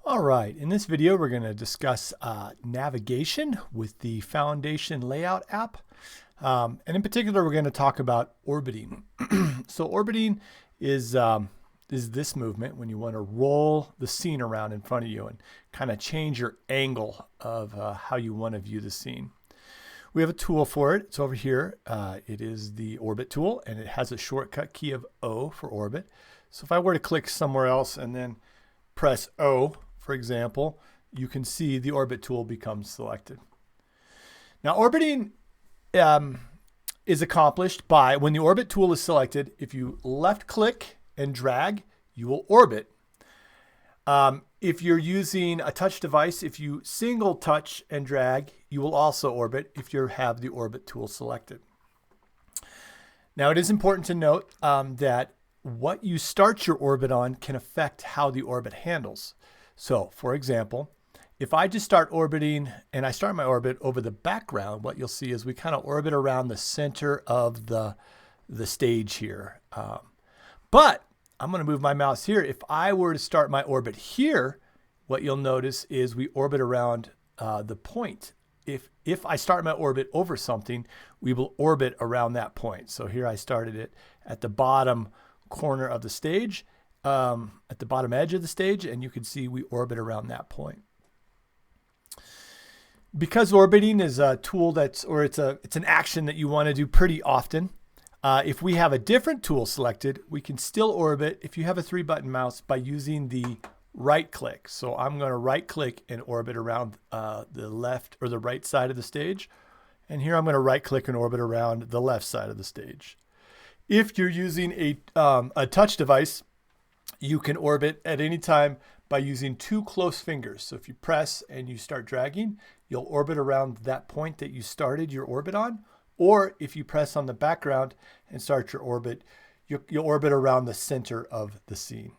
All right, in this video we're going to discuss navigation with the Foundation Layout app. And in particular we're going to talk about orbiting. So orbiting is this movement when you want to roll the scene around in front of you and kind of change your angle of how you want to view the scene. We have a tool for it. It's over here. It is the Orbit tool, and it has a shortcut key of O for orbit. So if I were to click somewhere else and then press O, for example, you can see the Orbit tool becomes selected. Now, orbiting is accomplished by when the Orbit tool is selected. If you left click and drag, you will orbit. If you're using a touch device, if you single touch and drag, you will also orbit if you have the Orbit tool selected. Now, it is important to note that what you start your orbit on can affect how the orbit handles. So, for example, if I just start orbiting and I start my orbit over the background, what you'll see is we kind of orbit around the center of the stage here. But I'm going to move my mouse here. If I were to start my orbit here, what you'll notice is we orbit around the point. If I start my orbit over something, we will orbit around that point. So here I started it at the bottom corner of the stage, at the bottom edge of the stage, and you can see we orbit around that point. Because orbiting is a tool it's an action that you want to do pretty often. If we have a different tool selected, we can still orbit if you have a 3-button mouse by using the right click. So I'm going to right click and orbit around the left or the right side of the stage. And here I'm going to right click and orbit around the left side of the stage. If you're using a touch device, you can orbit at any time by using 2 close fingers. So if you press and you start dragging, you'll orbit around that point that you started your orbit on. Or if you press on the background and start your orbit, you'll orbit around the center of the scene.